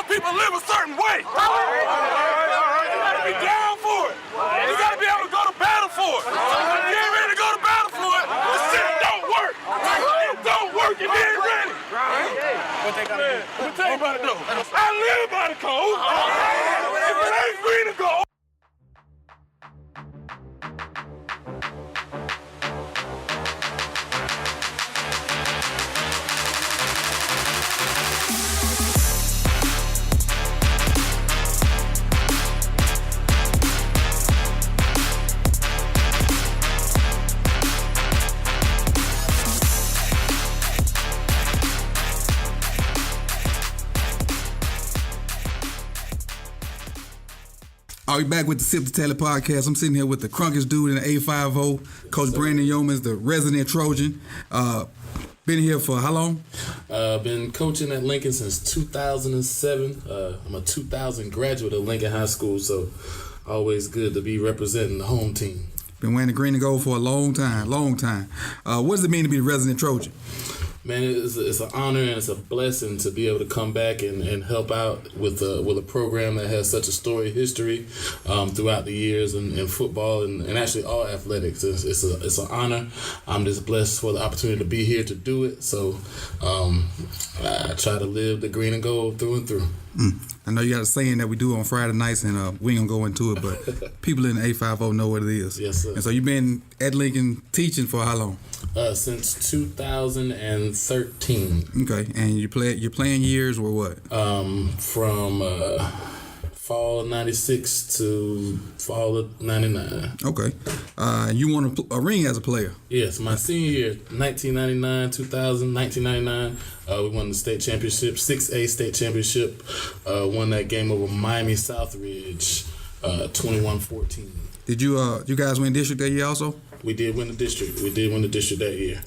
other people live a certain way. You gotta be down for it. You gotta be able to go to battle for it. If you ain't ready to go to battle for it, the shit don't work. It don't work if you ain't ready. What they gotta do? Let me tell you about it though. I live by the code. If it ain't green and gold. Are we back with the Sip2Tally podcast? I'm sitting here with the crunkest dude in the A50, Coach Brandon Youmans, the resident Trojan. Been here for how long? Been coaching at Lincoln since 2007. I'm a 2000 graduate of Lincoln High School, so always good to be representing the home team. Been wearing the green and gold for a long time. What does it mean to be the resident Trojan? Man, it's an honor and it's a blessing to be able to come back and help out with a program that has such a storied history throughout the years in football and actually all athletics. It's an honor. I'm just blessed for the opportunity to be here to do it. So I try to live the green and gold through and through. I know you got a saying that we do on Friday nights, and we ain't gonna go into it, but people in the A50 know what it is. Yes, sir. And so you've been at Lincoln teaching for how long? Since 2013. Okay, and your playing years were what? From fall of 96 to fall of 99. Okay. You won a ring as a player? Yes, my senior year, 1999, 2000, 1999. We won the state championship, 6A state championship. Won that game over Miami Southridge, 21-14. Did you guys win district that year also? We did win the district. That year.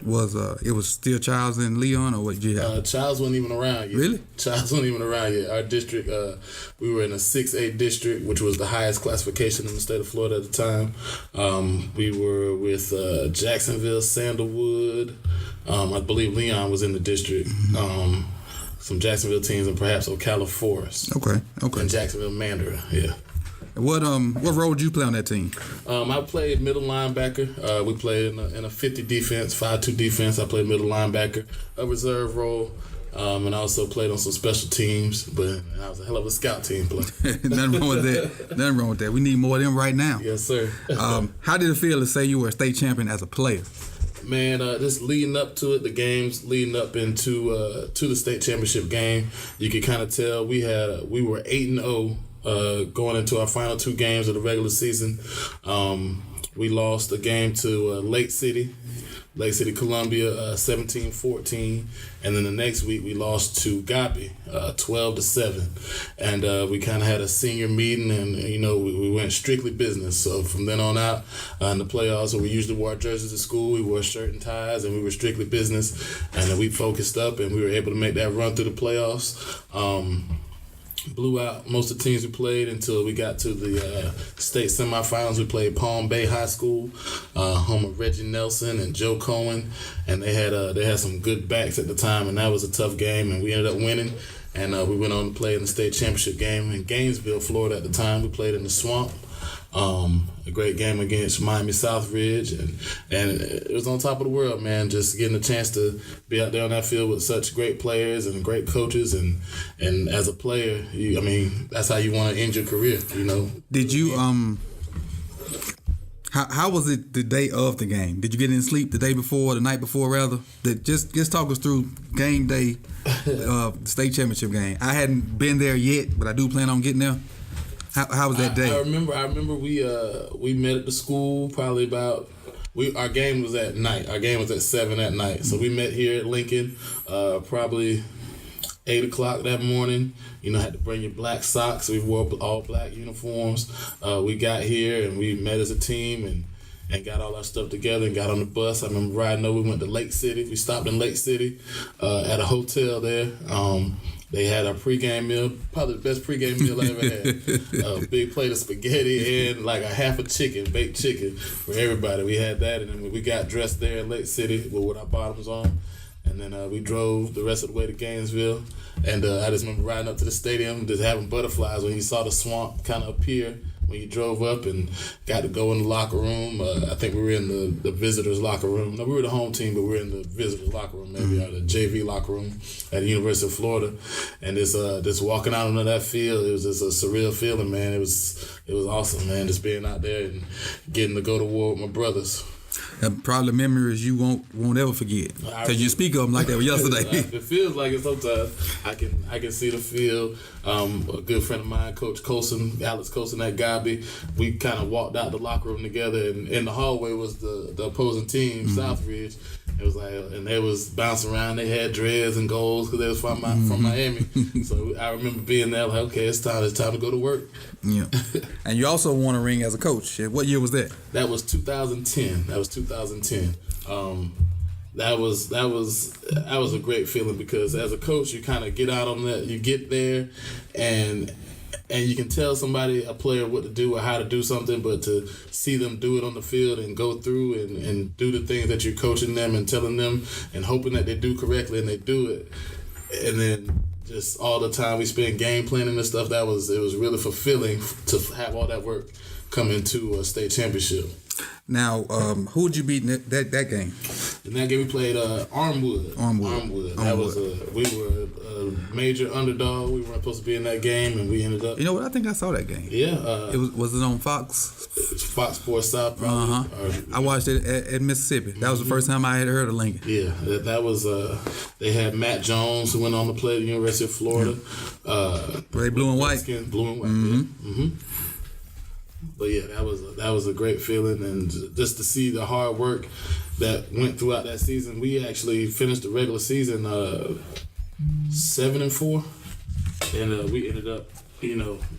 It was still Childs and Leon, or what did you have? Childs wasn't even around yet. Really? Childs wasn't even around yet. Our district, we were in a 6A district, which was the highest classification in the state of Florida at the time. We were with Jacksonville, Sandalwood. I believe Leon was in the district. Some Jacksonville teams and perhaps Ocala Forest. Okay. And Jacksonville Mandara, yeah. What role did you play on that team? I played middle linebacker. We played in a 50 defense, 5-2 defense. I played middle linebacker, a reserve role, and I also played on some special teams. But I was a hell of a scout team player. Nothing wrong with that. We need more of them right now. Yes, sir. How did it feel to say you were a state champion as a player? Man, just leading up to it, the games leading up into to the state championship game, you could kind of tell we were 8-0. Going into our final two games of the regular season. We lost a game to Lake City, Columbia, 17-14, and then the next week we lost to Gabi, 12-7, and we kind of had a senior meeting, and we went strictly business. So from then on out, in the playoffs, we usually wore our jerseys to school, we wore shirt and ties, and we were strictly business, and we focused up, and we were able to make that run through the playoffs. Blew out most of the teams we played until we got to the state semifinals. We played Palm Bay High School, home of Reggie Nelson and Joe Cohen, and they had some good backs at the time, and that was a tough game, and we ended up winning. And we went on to play in the state championship game in Gainesville, Florida at the time. We played in the Swamp. A great game against Miami Southridge, and it was on top of the world, man. Just getting a chance to be out there on that field with such great players and great coaches, and as a player, that's how you want to end your career, Did you How was it the day of the game? Did you get any sleep the day before, the night before rather? Just talk us through game day, state championship game. I hadn't been there yet, but I do plan on getting there. How was that day? I remember we met at the school probably about. Our game was at night. Our game was at 7 at night. So we met here at Lincoln, probably 8 o'clock that morning. Had to bring your black socks. We wore all black uniforms. We got here and we met as a team and got all our stuff together and got on the bus. I remember riding over. We went to Lake City. We stopped in Lake City at a hotel there. They had our pregame meal, probably the best pregame meal I ever had. A big plate of spaghetti and like a half a chicken, baked chicken for everybody. We had that, and then we got dressed there in Lake City with our bottoms on. And and then we drove the rest of the way to Gainesville. And I just remember riding up to the stadium, just having butterflies when you saw the swamp kind of appear when you drove up, and got to go in the locker room. I think we were in the visitors' locker room. No, we were the home team, but we were in the visitors' locker room, maybe, or the JV locker room at the University of Florida. And just walking out onto that field, it was just a surreal feeling, man. It was awesome, man, just being out there and getting to go to war with my brothers. Probably memories you won't ever forget, because you speak of them like that yesterday. It feels like it sometimes. I can see the field. A good friend of mine, Coach Colson, Alex Colson at Gabi, we kind of walked out the locker room together, and in the hallway was the opposing team, Southridge. It was like, and they was bouncing around. They had dreads and goals because they was from Miami. So I remember being there like, okay, it's time to go to work. Yeah. And you also won a ring as a coach. What year was that? That was 2010. That was a great feeling, because as a coach, you kind of get out on that. You get there, and you can tell a player what to do or how to do something, but to see them do it on the field and go through and do the things that you're coaching them and telling them and hoping that they do correctly and they do it. And then just all the time we spent game planning and stuff, it was really fulfilling to have all that work come into a state championship. Now, who would you beat in that game? In that game, we played Armwood. We were a major underdog. We weren't supposed to be in that game, and we ended up. You know what? I think I saw that game. Yeah. Was it on Fox? Fox Sports South, probably. I watched it at Mississippi. That was the first time I had heard of Lincoln. Yeah, that was. They had Matt Jones, who went on to play at the University of Florida. Were they blue and white? Blue and white. Mm-hmm. Yeah. Mm-hmm. But yeah, that was a great feeling, and just to see the hard work that went throughout that season. We actually finished the regular season 7-4, and we ended up,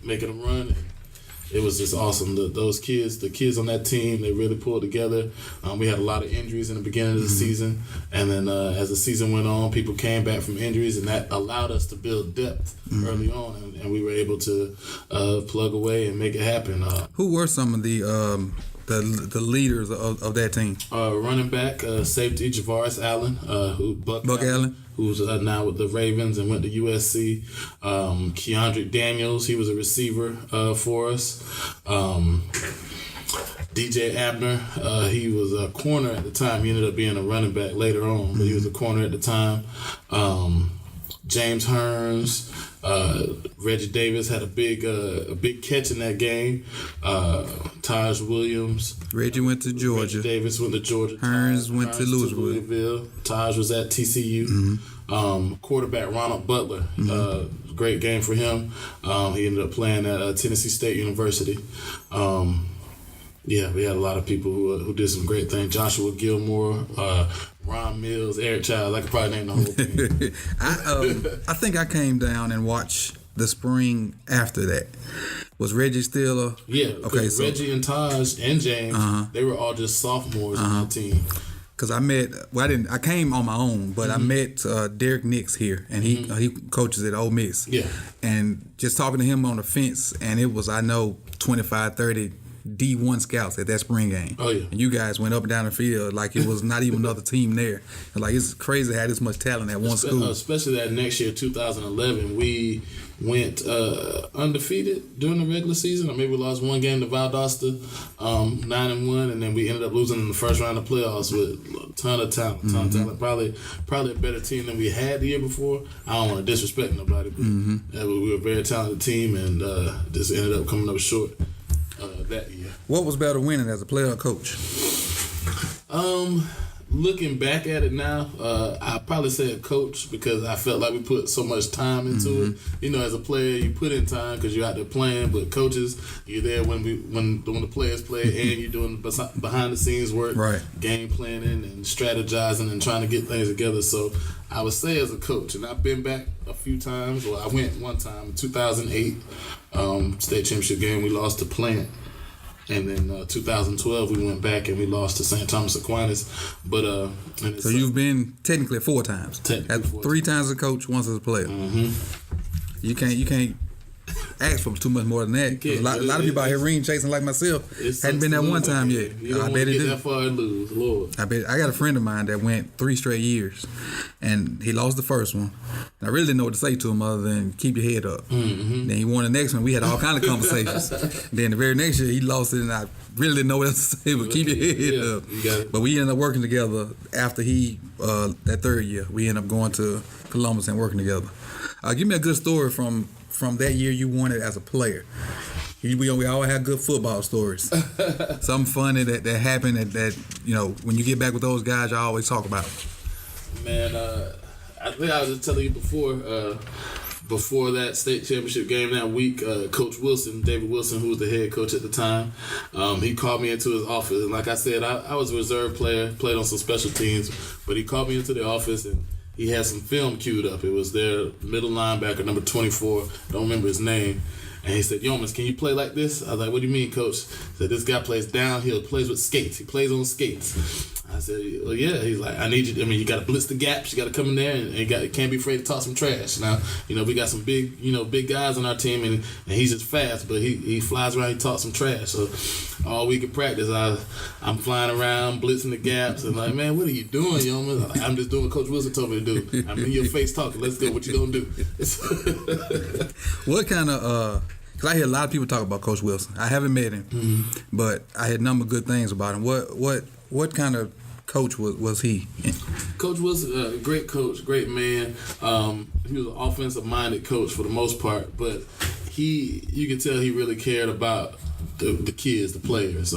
making a run. It was just awesome. The kids on that team, they really pulled together. We had a lot of injuries in the beginning of the season, and then as the season went on, people came back from injuries, and that allowed us to build depth early on, and we were able to plug away and make it happen. Who were some of the leaders of that team? Running back, safety, Javaris Allen, Buck Allen, who's now with the Ravens and went to USC. Keandrick Daniels, he was a receiver for us. DJ Abner, he was a corner at the time. He ended up being a running back later on, but he was a corner at the time. James Hearns, Reggie Davis had a big catch in that game. Taj Williams. Reggie went to Georgia. Reggie Davis went to Georgia. Hearns went to Louisville. Taj was at TCU. Quarterback Ronald Butler. Great game for him. He ended up playing at Tennessee State University. Yeah, we had a lot of people who did some great things. Joshua Gilmore, Ron Mills, Eric Childs. I could probably name the whole thing. I think I came down and watched the spring after that. Was Reggie still a... Yeah, okay, so Reggie and Taj and James, they were all just sophomores on the team. Because I came on my own, but I met Derek Nix here, and he coaches at Ole Miss. Yeah. And just talking to him on the fence, and it was, 25, 30 D1 scouts at that spring game. Oh, yeah. And you guys went up and down the field like it was not even another team there. And like, it's crazy to have this much talent at one school. Especially that next year, 2011, we went undefeated during the regular season. Or maybe we lost one game to Valdosta, 9-1, and then we ended up losing in the first round of playoffs with a ton of talent. Probably a better team than we had the year before. I don't want to disrespect nobody, but we were a very talented team, and just ended up coming up short that year. What was better, winning as a player or coach? Looking back at it now, I'd probably say a coach, because I felt like we put so much time into it. As a player, you put in time because you're out there playing, but coaches, you're there when the players play, and you're doing behind the scenes work, right, game planning and strategizing and trying to get things together. So I would say as a coach, and I've been back a few times. Well, I went one time in 2008, state championship game. We lost to Plant. And then 2012, we went back and we lost to St. Thomas Aquinas. But so you've been technically 4 times. 3 times as a coach, once as a player. You can't ask for too much more than that. A lot of people out here ring chasing like myself hadn't been there one time yet. You I bet it get do. that far and lose, Lord. I got a friend of mine that went 3 straight years, and he lost the first one. And I really didn't know what to say to him other than keep your head up. Mm-hmm. Then he won the next one. We had all kind of conversations. Then the very next year he lost it, and I really didn't know what else to say. But keep your head up. But we ended up working together after that third year. We ended up going to Columbus and working together. Give me a good story from that year you won it as a player. We all have good football stories. Something funny that happened that when you get back with those guys, you always talk about. Man, I think I was just telling you before that state championship game that week, Coach Wilson, David Wilson, who was the head coach at the time, he called me into his office. And like I said, I was a reserve player, played on some special teams, but he called me into the office and he had some film queued up. It was their middle linebacker, number 24. Don't remember his name. And he said, Youmans, can you play like this? I was like, what do you mean, coach? He said, this guy plays downhill, plays with skates. He plays on skates. I said, well, yeah. He's like, I need you. You got to blitz the gaps. You got to come in there and can't be afraid to talk some trash. Now, we got some big guys on our team, and he's just fast, but he flies around, he talks some trash. So all week in practice, I'm flying around, blitzing the gaps, and like, man, what are you doing, Youmans? Like, I'm just doing what Coach Wilson told me to do. I'm in your face talking. Let's go. What you gonna do? What kind of because I hear a lot of people talk about Coach Wilson. I haven't met him, but I heard a number of good things about him. What kind of coach was he? Coach Wilson, a great coach, great man. He was an offensive-minded coach for the most part, but you could tell he really cared about the kids, the players.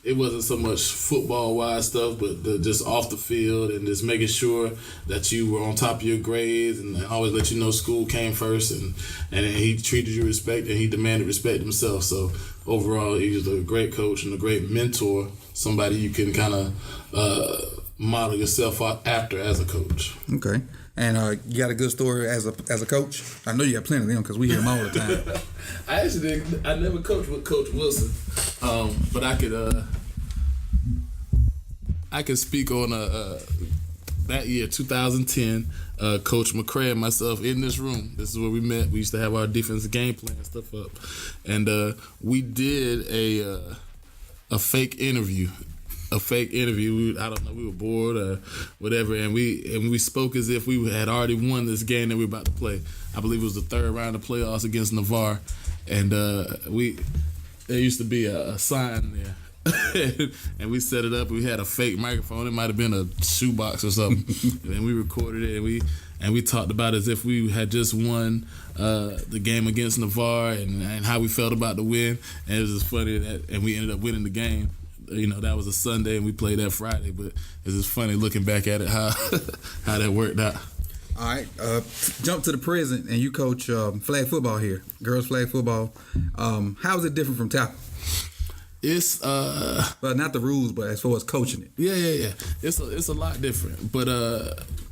It wasn't so much football-wise stuff, but just off the field and just making sure that you were on top of your grades and always let you know school came first. And he treated you respect and he demanded respect himself. So overall, he was a great coach and a great mentor, somebody you can kind of model yourself after as a coach. Okay. And you got a good story as a coach? I know you got plenty of them because we hear them all the time. I never coached with Coach Wilson, but I could speak on that year, 2010. Coach McCray and myself in this room. This is where we met. We used to have our defensive game plan and stuff up, and we did a fake interview. I don't know, we were bored or whatever, and we spoke as if we had already won this game that we were about to play. I believe it was the third round of playoffs against Navarre, and there used to be a sign there, and we set it up. We had a fake microphone. It might have been a shoebox or something, and we recorded it, and we talked about it as if we had just won the game against Navarre and how we felt about the win, and it was just funny and we ended up winning the game. That was a Sunday and we played that Friday, but it's just funny looking back at it how that worked out. All right, jump to the present, and you coach flag football here, girls flag football. How is it different from tackle? It's well, not the rules, but as far as coaching it. Yeah. It's a lot different, but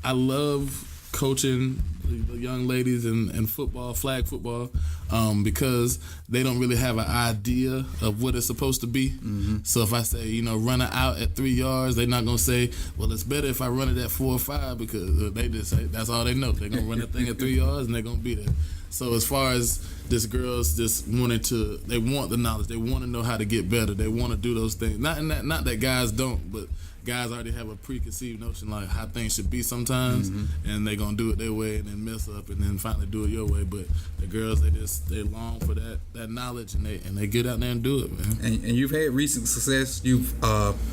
I love coaching the young ladies in football, flag football, because they don't really have an idea of what it's supposed to be. Mm-hmm. So if I say, run it out at 3 yards, they're not gonna say, well, it's better if I run it at 4 or 5, because they just say that's all they know. They're gonna run that thing at 3 yards and they're gonna be there. So as far as this girls just they want the knowledge, they want to know how to get better, they want to do those things. Not that guys don't, but guys already have a preconceived notion like how things should be sometimes, mm-hmm. and they're gonna do it their way and then mess up and then finally do it your way. But the girls, they long for that knowledge and they get out there and do it, man. And you've had recent success. You've,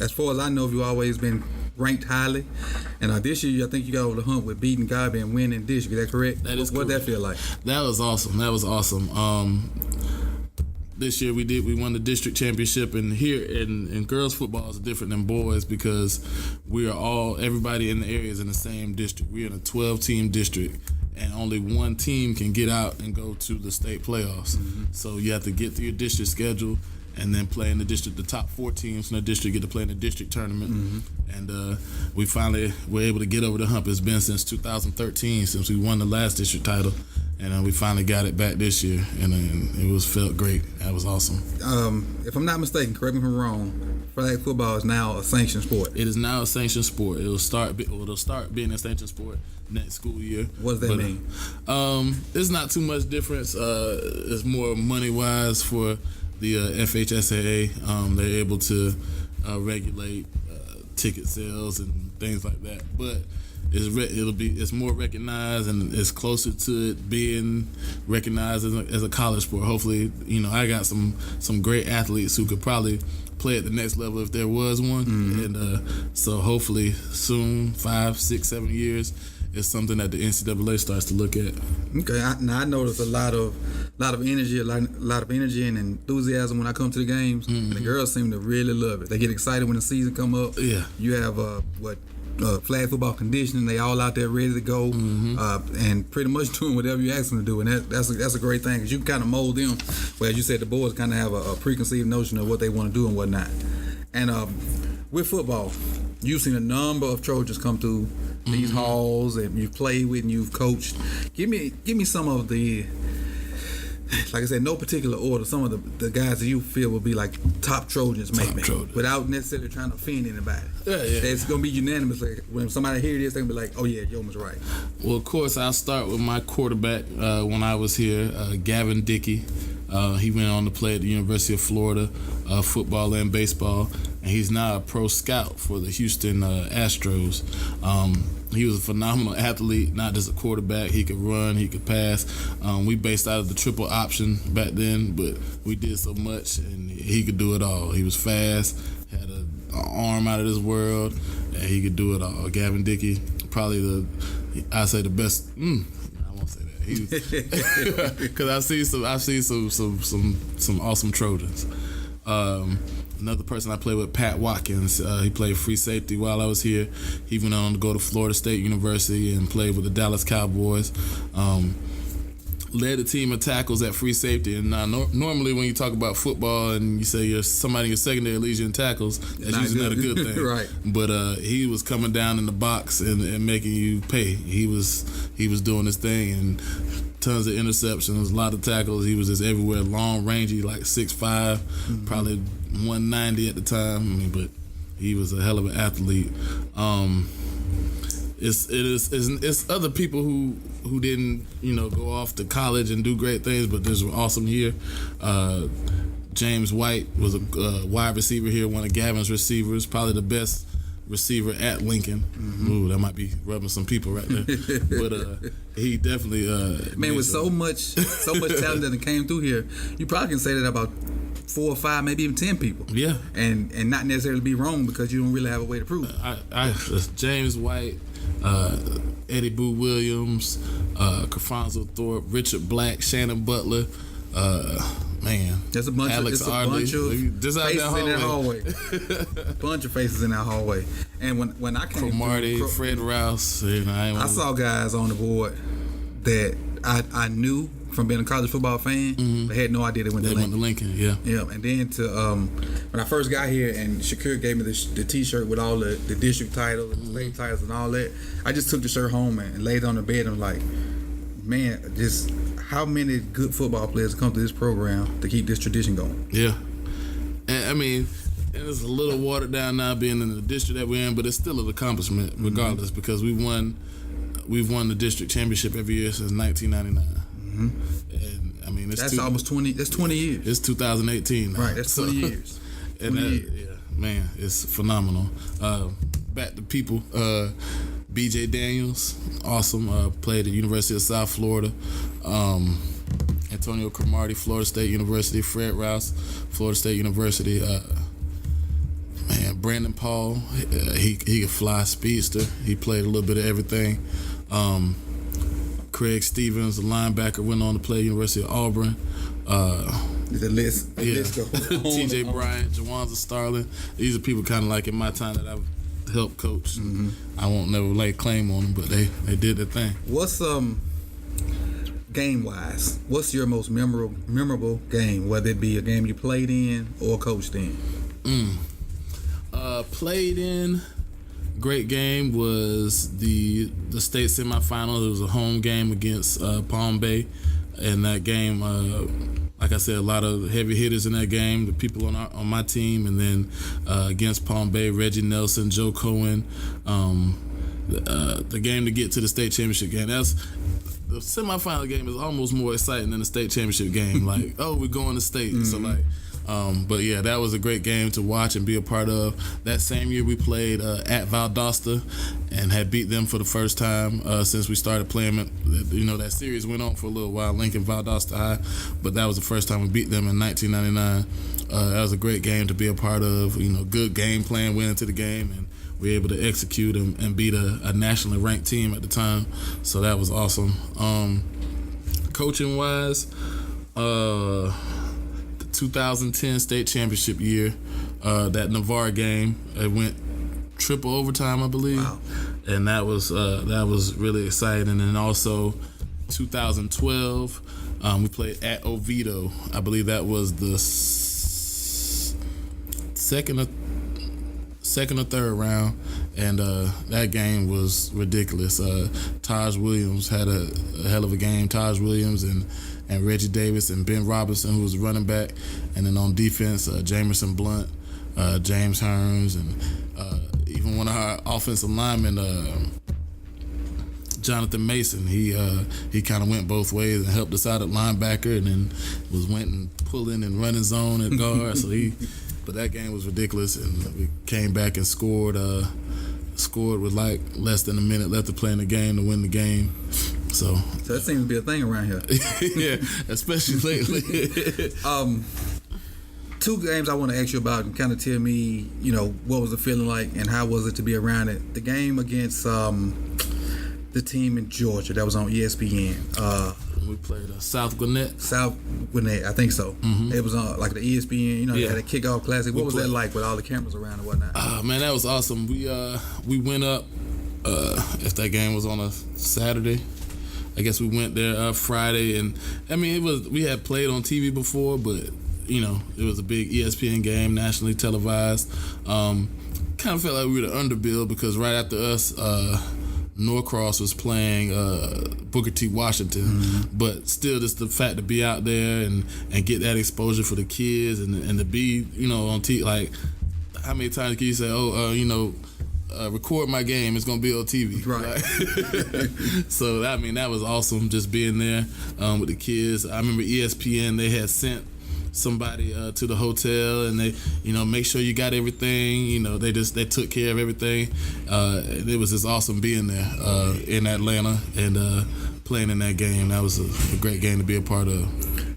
as far as I know, you've always been ranked highly. And this year, I think you got over the hump with beating Gabi and winning district. Is that correct? That is What did that feel like? That was awesome. This year we won the district championship, and here in girls football is different than boys because everybody in the area is in the same district. We're in a 12-team district, and only one team can get out and go to the state playoffs. Mm-hmm. So you have to get through your district schedule and then play in the district. The top 4 teams in the district get to play in the district tournament. Mm-hmm. And we finally were able to get over the hump. It's been since 2013 since we won the last district title. And we finally got it back this year, and it felt great. That was awesome. If I'm not mistaken, correct me if I'm wrong, flag football is now a sanctioned sport. It is now a sanctioned sport. It'll start being a sanctioned sport next school year. What does that mean? It's not too much difference. It's more money wise for the FHSAA. They're able to regulate ticket sales and things like that, but it's more recognized and it's closer to it being recognized as a college sport. Hopefully, I got some great athletes who could probably play at the next level if there was one, and so hopefully soon, 5, 6, 7 years, it's something that the NCAA starts to look at. Okay, I notice a lot of energy, a lot of energy and enthusiasm when I come to the games, and the girls seem to really love it. They get excited when the season come up. Yeah, you have flag football conditioning. They all out there ready to go, and pretty much doing whatever you ask them to do, and that's a great thing because you can kind of mold them. Well, as you said, the boys kind of have a preconceived notion of what they want to do and whatnot. And with football, you've seen a number of Trojans come through these halls, and you've played with and you've coached. Give me some of the, like I said, no particular order, some of the guys that you feel will be like top Trojans, maybe, without necessarily trying to offend anybody. Yeah. It's going to be unanimous. Like, when somebody hear this, they're going to be like, oh yeah, Youmans right. Well, of course, I'll start with my quarterback when I was here, Gavin Dickey. He went on to play at the University of Florida, football and baseball, and he's now a pro scout for the Houston Astros. He was a phenomenal athlete, not just a quarterback. He could run, he could pass. We based out of the triple option back then, but we did so much, and he could do it all. He was fast, had an arm out of this world, and he could do it all. Gavin Dickey, probably the best. I won't say that. Because I've seen some awesome Trojans. Another person I played with, Pat Watkins. He played free safety while I was here. He went on to go to Florida State University and played with the Dallas Cowboys. Led the team of tackles at free safety. And normally when you talk about football and you say somebody in your secondary leads you in tackles, that's usually not a good thing. Right. But he was coming down in the box and making you pay. He was doing his thing, and tons of interceptions, a lot of tackles. He was just everywhere, long, rangy, like 6'5", probably 190 at the time. But he was a hell of an athlete. It's other people who didn't go off to college and do great things, but this was awesome here. James White was a wide receiver here, one of Gavin's receivers, probably the best receiver at Lincoln. Ooh, that might be rubbing some people right there. But he definitely man, with so much talent that came through here, you probably can say that about 4 or 5, maybe even 10 people. Yeah, and not necessarily be wrong because you don't really have a way to prove it. James White, Eddie Boo Williams, Carfonso Thorpe, Richard Black, Shannon Butler. Man, there's a bunch Alex of Ardley. Just faces in that hallway. Bunch of faces in that hallway. And when I came Marty, Fred Rouse, I saw guys on the board that I knew from being a college football fan, but had no idea they went to Lincoln. Yeah. And then when I first got here and Shakur gave me the T-shirt with all the district titles and state titles and all that, I just took the shirt home and laid it on the bed and was like, man, just how many good football players come to this program to keep this tradition going? Yeah. And I mean, it's a little watered down now being in the district that we're in, but it's still an accomplishment regardless because we've won the district championship every year since 1999. And I mean, that's almost 20. That's 20 years. It's 2018 now. Right, that's 20 years. And 20 years. Yeah, man, it's phenomenal. Back to people. BJ Daniels, awesome. Played at the University of South Florida. Antonio Cromartie, Florida State University. Fred Rouse, Florida State University. Man, Brandon Paul, he could fly, speedster. He played a little bit of everything. Craig Stevens, the linebacker, went on to play University of Auburn. The list goes on. T.J. Bryant, Jawanza Starling. These are people kind of like in my time that I've helped coach. I won't never lay claim on them, but they did their thing. What's game wise? What's your most memorable game? Whether it be a game you played in or coached in. Played in. Great game was the state semifinal. It was a home game against Palm Bay. in that game. Like I said, a lot of heavy hitters in that game. The people on my team, and then against Palm Bay, Reggie Nelson, Joe Cohen. The game to get to the state championship game. The semifinal game is almost more exciting than the state championship game. Like, oh, we're going to state. Mm-hmm. So like, but yeah, that was a great game to watch and be a part of. That same year we played at Valdosta and had beat them for the first time since we started playing. That series went on for a little while, Lincoln Valdosta High, but that was the first time we beat them in 1999. That was a great game to be a part of. Good game plan went into the game, and we were able to execute and beat a nationally ranked team at the time. So that was awesome. Coaching wise, the 2010 state championship year, that Navarre game, it went triple overtime, I believe. Wow. And that was really exciting. And then also 2012, we played at Oviedo. I believe that was the second or third round, and that game was ridiculous. Taj Williams had a hell of a game. Taj Williams and Reggie Davis and Ben Robinson, who was the running back, and then on defense, Jamerson Blunt, James Hearns, and even one of our offensive linemen, Jonathan Mason. He kind of went both ways and helped us out at linebacker, and then went and pulling and running zone at guard. But that game was ridiculous, and we came back and scored with like less than a minute left to play in the game to win the game. So that seems to be a thing around here. Yeah, especially lately. 2 games I want to ask you about and kind of tell me, what was the feeling like and how was it to be around it. The game against the team in Georgia that was on ESPN. We played South Gwinnett, I think so. Mm-hmm. It was on like the ESPN, they had a kickoff classic. What was that like with all the cameras around and whatnot? Man, that was awesome. We went up, if that game was on a Saturday, I guess we went there Friday, and I mean, we had played on TV before, but it was a big ESPN game, nationally televised. Kind of felt like we were the underbill because right after us, Norcross was playing Booker T. Washington, mm-hmm. But still, just the fact to be out there and get that exposure for the kids and to be on TV. Like, how many times can you say, record my game, it's gonna be on TV, right? So I mean, that was awesome, just being there with the kids. I remember ESPN, they had sent somebody to the hotel, and they make sure you got everything. They took care of everything. It was just awesome being there in Atlanta and playing in that game. That was a great game to be a part of.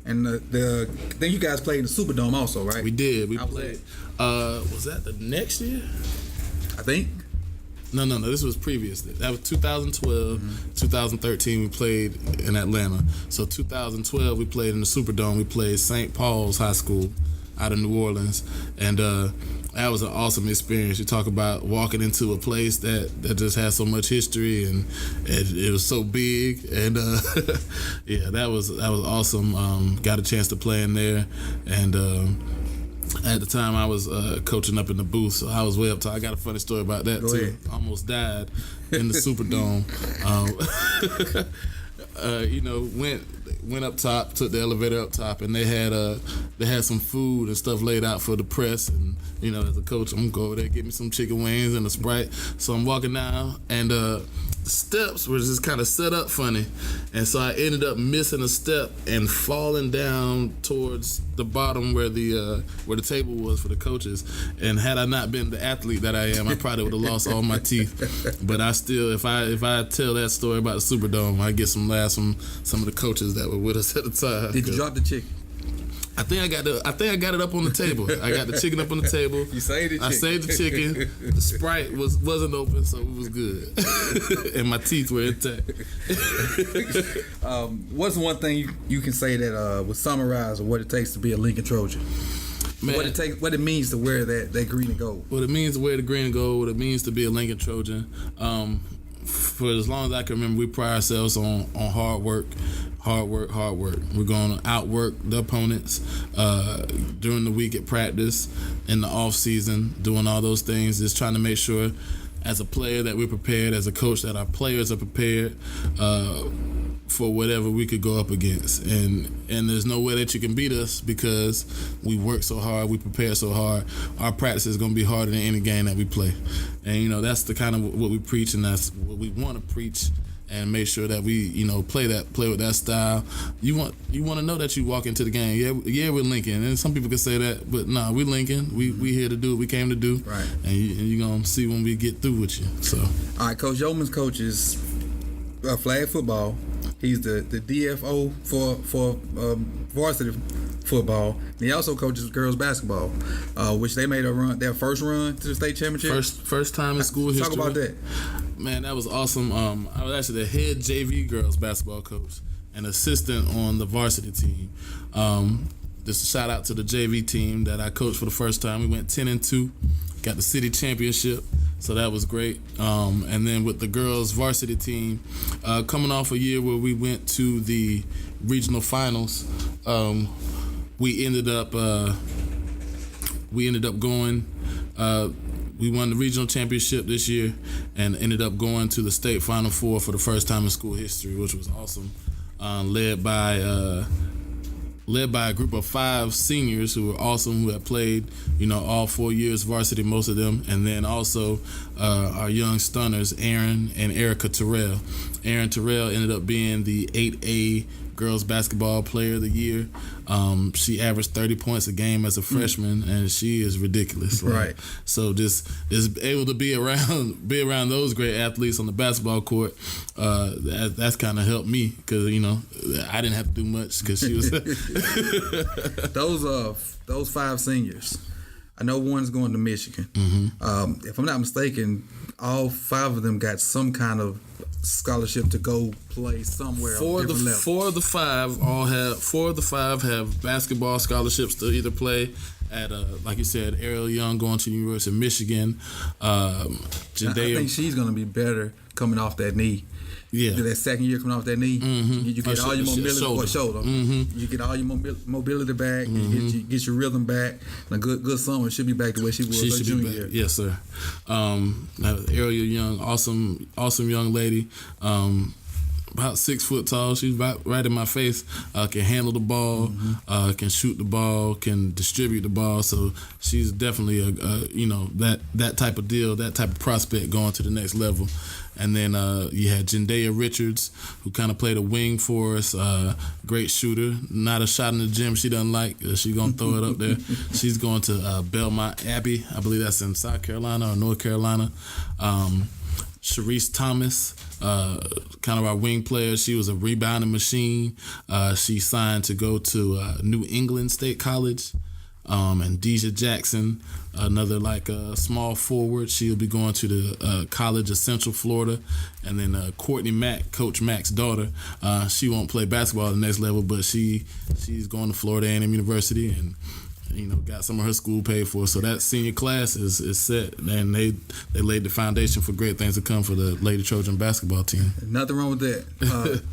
And then you guys played in the Superdome also, right? We did. We played. Was that the next year? I think. No. This was previous. That was 2012. Mm-hmm. 2013, we played in Atlanta. So 2012, we played in the Superdome. We played St. Paul's High School out of New Orleans. And that was an awesome experience. You talk about walking into a place that just has so much history, and it was so big. And yeah, that was awesome. Got a chance to play in there. And at the time, I was coaching up in the booth, so I was way up top. I got a funny story about that, Go too. ahead. Almost died in the Superdome. Went up top, took the elevator up top, and they had some food and stuff laid out for the press. And as a coach, I'm gonna go over there, get me some chicken wings and a Sprite. So I'm walking down, and the steps were just kind of set up funny, and so I ended up missing a step and falling down towards the bottom where the table was for the coaches. And had I not been the athlete that I am, I probably would have lost all my teeth. But I still, if I tell that story about the Superdome, I get some laughs from some of the coaches that were with us at the time. Did you drop the chicken? I think I got it up on the table. I got the chicken up on the table. You saved the chicken. I saved the chicken. The Sprite wasn't open, so it was good. And my teeth were intact. What's one thing you can say that would summarize what it takes to be a Lincoln Trojan? Man, what it means to wear that green and gold. What it means to wear the green and gold. What it means to be a Lincoln Trojan. For as long as I can remember, we pride ourselves on hard work. We're going to outwork the opponents during the week at practice, in the off season, doing all those things. Just trying to make sure, as a player, that we're prepared. As a coach, that our players are prepared. for whatever we could go up against, and there's no way that you can beat us because we work so hard, we prepare so hard. Our practice is going to be harder than any game that we play, and that's the kind of what we preach, and that's what we want to preach, and make sure that we play with that style. You want to know that you walk into the game. Yeah, we're Lincoln, and some people could say that, but nah, we're Lincoln. We here to do what we came to do, right? And you're gonna see when we get through with you. So, all right, Coach Youmans coaches flag football. He's the DFO for varsity football. And he also coaches girls basketball, which they made their first run to the state championship. First time in school history. Talk about that. Man, that was awesome. I was actually the head JV girls basketball coach and assistant on the varsity team. Just a shout out to the JV team that I coached for the first time. We went 10-2, got the city championship. So that was great. And then with the girls varsity team, coming off a year where we went to the regional finals, we ended up going. We won the regional championship this year and ended up going to the state Final Four for the first time in school history, which was awesome. Led by a group of 5 seniors who were awesome, who had played, all 4 years varsity, most of them, and then also our young stunners, Aaron and Erica Terrell. Aaron Terrell ended up being the 8A girls basketball player of the year. She averaged 30 points a game as a freshman, and she is ridiculous. Right. So just able to be around those great athletes on the basketball court, that's kind of helped me because I didn't have to do much because she was. Those 5 seniors. I know one's going to Michigan. Mm-hmm. If I'm not mistaken, all 5 of them got some kind of scholarship to go play somewhere. Four of the five have basketball scholarships to either play at, like you said, Ariel Young going to the University of Michigan. I think she's going to be better coming off that knee. Yeah, that second year coming off that knee, you get all your mobility shoulder. You get all your mobility back. You get your rhythm back. And a good summer, she'll be back to where she was her junior year. Yes, sir. Ariel Young, awesome young lady. About 6 foot tall. She's right in my face. Can handle the ball. Can shoot the ball. Can distribute the ball. So she's definitely that type of deal, that type of prospect going to the next level. And then you had Jendaya Richards, who kind of played a wing for us. Great shooter. Not a shot in the gym she doesn't like. She's going to throw it up there. She's going to Belmont Abbey. I believe that's in South Carolina or North Carolina. Sharice Thomas, kind of our wing player. She was a rebounding machine. She signed to go to New England State College. And Deja Jackson, another small forward. She'll be going to the College of Central Florida. And then Courtney Mack, Coach Mack's daughter, she won't play basketball at the next level, but she's going to Florida A&M University and got some of her school paid for. So that senior class is set, and they laid the foundation for great things to come for the Lady Trojan basketball team. Nothing wrong with that.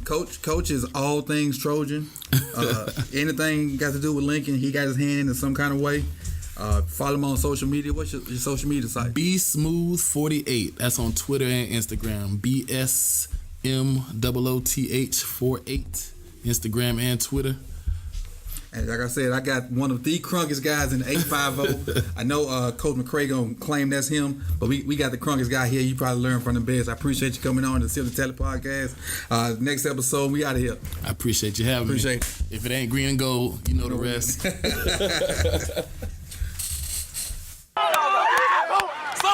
Coach is all things Trojan. Anything got to do with Lincoln, he got his hand in some kind of way. Follow him on social media. What's your social media site? BSmooth48. That's on Twitter and Instagram. BSMOOTH48. Instagram and Twitter. And like I said, I got one of the crunkest guys in the 850. I know Coach McCray gonna claim that's him, but we got the crunkest guy here. You probably learn from the best. I appreciate you coming on the Sip2Tally podcast. Next episode, we out of here. I appreciate you having me. Appreciate it. If it ain't green and gold, you know the rest. Some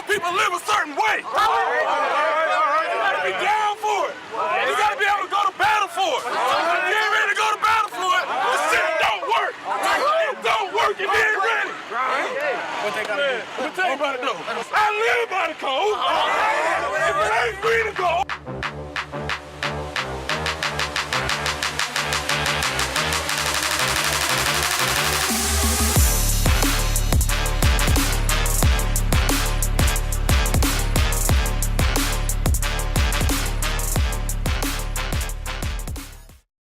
people live a certain way. You gotta be down for it. You gotta be able to go to battle for it. You ain't ready to go to battle for it. The shit don't work. It don't work if you ain't ready. What they gotta do? Let me tell you about it though. I live by the code. If it ain't green and gold.